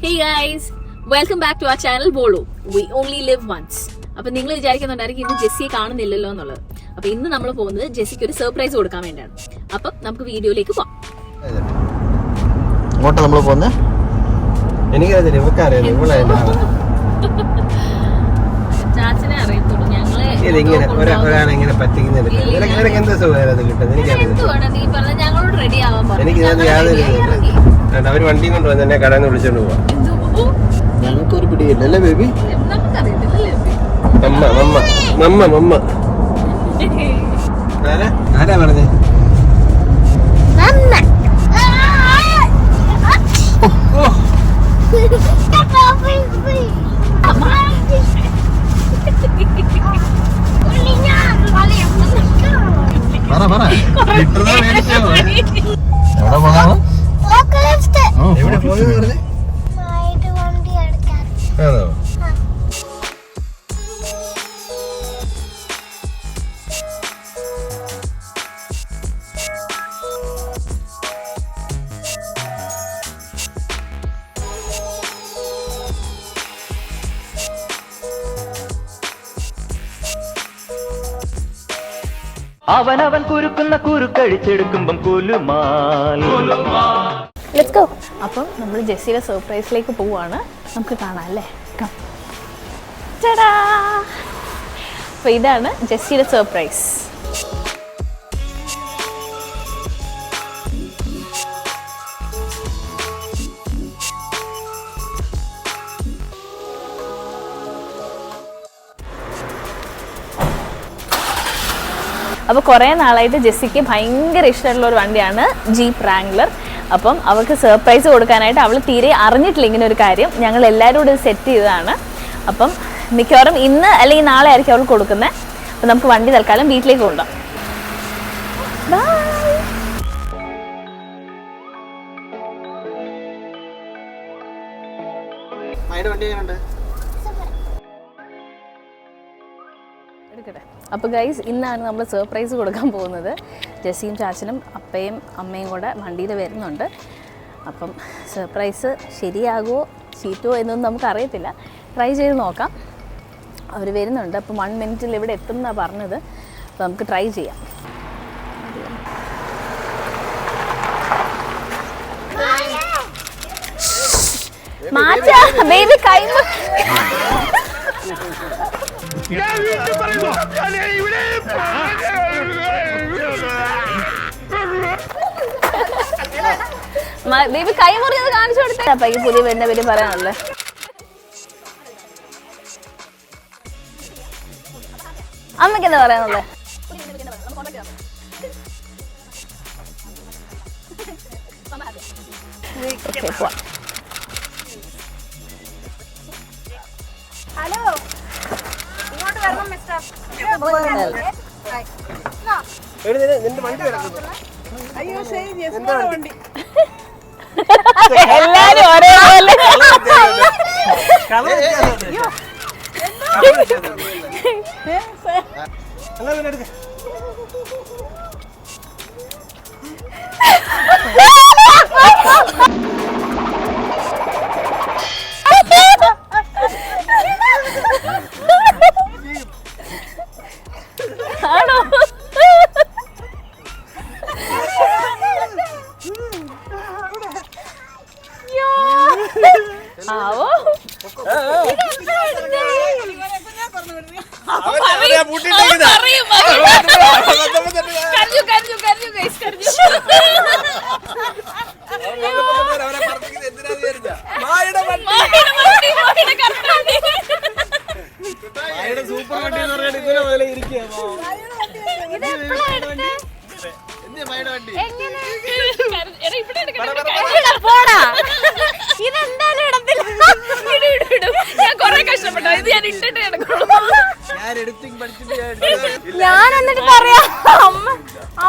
Hey guys, welcome back to our channel Bolu. We only live once. അപ്പൊ നിങ്ങൾ വിചാരിക്കുന്നുണ്ടായിരിക്കും ഇന്ന് ജെസ്സിയെ കാണുന്നില്ലല്ലോ എന്നുള്ളത്. അപ്പൊ ഇന്ന് നമ്മൾ പോകുന്നത് ജെസ്സിക്ക് ഒരു സർപ്രൈസ് കൊടുക്കാൻ വേണ്ടിയാണ്. അപ്പം നമുക്ക് വീഡിയോയിലേക്ക് പോവാം. അങ്ങോട്ട് നമ്മൾ പോകുന്നത് ചാച്ചനെ അറിയത്തുള്ളൂ. ഞങ്ങളെ നീ പറഞ്ഞ ഞങ്ങളോട് റെഡി ആവാൻ പറഞ്ഞു. അവര് വണ്ടി കൊണ്ടുവന്ന് എന്നെ കടയിൽ നിന്ന് വിളിച്ചോണ്ട് പോവാ. ഞങ്ങൾക്കൊരു പിടിയില്ല അല്ലേ ബേബി? ആരാ പറഞ്ഞേ? എവിടെ പോകുന്നത്? ആണോ? അവനവൻ കുരുക്കുന്ന കുരുക്കഴിച്ചെടുക്കുമ്പം കുലുമാൽ. Let's go. അപ്പം നമ്മൾ ജെസ്സിയുടെ സർപ്രൈസിലേക്ക് പോവാണ്. നമുക്ക് കാണാം അല്ലേ? അപ്പോൾ ഇതാണ് ജെസ്സിയുടെ സർപ്രൈസ്. അപ്പോൾ കുറേ നാളായിട്ട് ജെസ്സിക്ക് ഭയങ്കര ഇഷ്ടമുള്ള ഒരു വണ്ടിയാണ് ജീപ്പ് റാംഗ്ലർ. അപ്പം അവൾക്ക് സർപ്രൈസ് കൊടുക്കാനായിട്ട് അവൾ തീരെ അറിഞ്ഞിട്ടില്ല ഇങ്ങനെ ഒരു കാര്യം. ഞങ്ങൾ എല്ലാവരും കൂടി സെറ്റ് ചെയ്തതാണ്. അപ്പം മിക്കവാറും ഇന്ന് അല്ലെങ്കിൽ നാളെ ആയിരിക്കും അവൾ കൊടുക്കുന്നത്. അപ്പം നമുക്ക് വണ്ടി തൽക്കാലം വീട്ടിലേക്ക് കൊണ്ടുപോകാം. എടുക്കട്ടെ. അപ്പോൾ ഗൈസ്, ഇന്നാണ് നമ്മൾ സർപ്രൈസ് കൊടുക്കാൻ പോകുന്നത്. ജെസ്സിയും ചാച്ചനും അപ്പയും അമ്മയും കൂടെ വണ്ടിയിൽ വരുന്നുണ്ട്. അപ്പം സർപ്രൈസ് ശരിയാകുമോ ചീറ്റുമോ എന്നൊന്നും നമുക്കറിയത്തില്ല. ട്രൈ ചെയ്ത് നോക്കാം. അവർ വരുന്നുണ്ട്. അപ്പം 1 മിനിറ്റിൽ ഇവിടെ എത്തും എന്നാണ് പറഞ്ഞത്. അപ്പോൾ നമുക്ക് ട്രൈ ചെയ്യാം. മാറ്റാ ബേബി കൈ ബേബി കൈ മുറിയത് കാണിച്ചു കൊടുത്തേ. അപ്പൊ ഈ പുതിയ പെണ്ണെ പറ്റി പറയാനുള്ളത് അമ്മയ്ക്ക് എന്താ പറയാനുള്ളത്? ഹലോ, ഇങ്ങോട്ട് വരണം മിസ്റ്റർ. അയ്യോ ശരി, വണ്ടി എല്ലാരും ഒരേപോലെ ആണോ? ആവോ സൂപ്പർ വണ്ടി എന്ന് പറഞ്ഞാൽ ഇതുപോലെ പോലെ ഇരിക്കുക. ഞാൻ എന്നിട്ട് പറയാ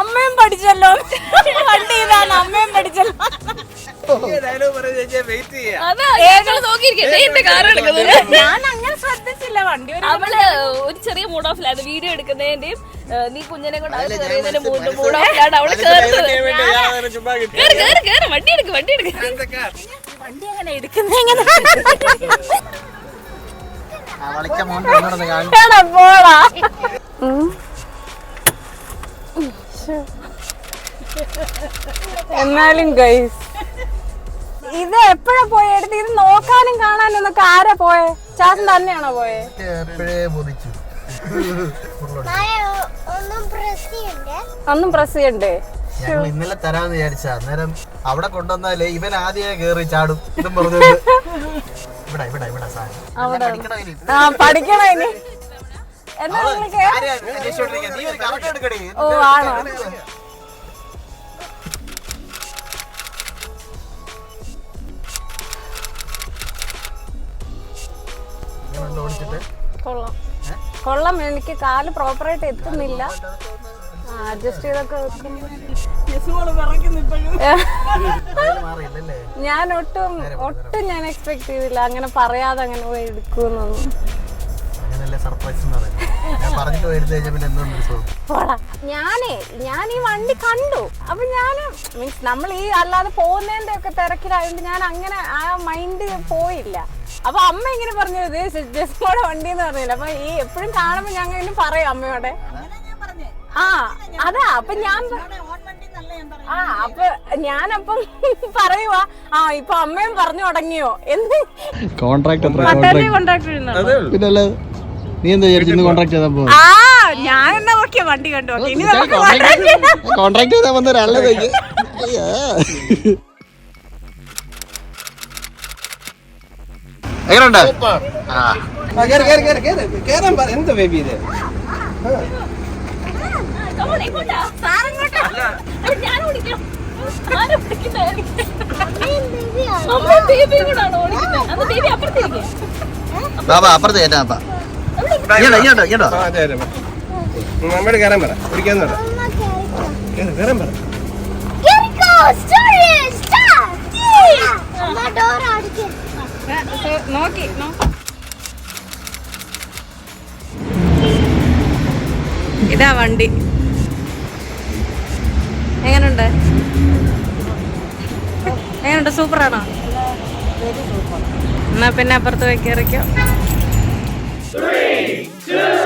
അമ്മയും പഠിച്ചല്ലോ, വണ്ടി ഇതാണ് അമ്മയും പഠിച്ചല്ലോ. ഞാൻ അങ്ങനെ ശ്രദ്ധിച്ചില്ല. വണ്ടി അവള് ഒരു ചെറിയ മൂഡ് ഓഫിലാണ് വീഡിയോ എടുക്കുന്നതിന്റെയും നീ കുഞ്ഞിനെ കൊണ്ട് അത് കയറിയതിന്റെ മൂഡ് ഓഫിലാണ് അവള് കേറുന്നത്. വണ്ടി എടുക്ക് വണ്ടി അങ്ങനെ എടുക്കുന്ന എങ്ങനെ പോളാ എന്നാലും ഗൈസ് ഇത് എപ്പോഴാ പോയ എടുത്ത് ഇത് നോക്കാനും കാണാനും ഒന്നൊക്കെ ആരാ പോയെ? ചാച്ചൻ തന്നെയാണോ പോയെ? ഒന്നും പ്രസ് ചെയ്യണ്ടേ? ഞങ്ങൾ ഇന്നലെ തരാന്ന് വിചാരിച്ച അന്നേരം അവിടെ കൊണ്ടുവന്നാലേ ഇവൻ ആദ്യമേ കേറി ചാടും ഇതും പറഞ്ഞത്. ഇവിടെ ഇവിടെ ഇവിടെ പഠിക്കണോ ഇനി? എന്നാ ഓ ആണോ? കൊള്ളാം കൊള്ളാം. എനിക്ക് കാല് പ്രോപ്പറായിട്ട് എത്തുന്നില്ല. അഡ്ജസ്റ്റ് ചെയ്തൊക്കെ ഞാൻ ഒട്ടും ഞാൻ എക്സ്പെക്ട് ചെയ്തില്ല അങ്ങനെ പറയാതെ അങ്ങനെ പോയി എടുക്കുന്നൊന്നും. ഞാൻ ഈ വണ്ടി കണ്ടു. അപ്പൊ ഞാന് മീൻസ് നമ്മൾ ഈ അല്ലാതെ പോകുന്നതിന്റെ ഒക്കെ തിരക്കിലായതുകൊണ്ട് ഞാൻ അങ്ങനെ ആ മൈൻഡ് പോയില്ല. അപ്പൊ അമ്മ ഇങ്ങനെ പറഞ്ഞു ജസ്മോടെ വണ്ടി എന്ന് പറഞ്ഞില്ല. അപ്പൊ ഈ എപ്പോഴും കാണുമ്പോ ഞങ്ങൾ ഇങ്ങനെ പറയും അമ്മയോടെ. ആ അതാ അപ്പൊ അപ്പൊ ഞാനപ്പം പറയുവാ ഇപ്പൊ അമ്മയും പറഞ്ഞു തുടങ്ങിയോ എന്ന്. നീ എന്താ വിചാരിച്ചു കോൺട്രാക്ട് ചെയ്താ പോകും? ഞാൻ എന്നാ നോക്കിയ വണ്ടി കണ്ടു. ഇനി കോൺട്രാക്ട് ചെയ്താ വന്ന ഒരാളെ എങ്ങനെയുണ്ട്? എന്താ ബേബി ഇത്? ബാബാ അപ്പുറത്ത് കയറ്റാ. അമ്മയോട് കയറാൻ പറ, പിടിക്കാന്ന് പറ. കയറാൻ പറ. നോക്കി ഇതാ വണ്ടി. എങ്ങനുണ്ട്? സൂപ്പറാണോ? എന്നാ പിന്നെ അപ്പുറത്ത് പോയി കയറിക്കോ. 3, 2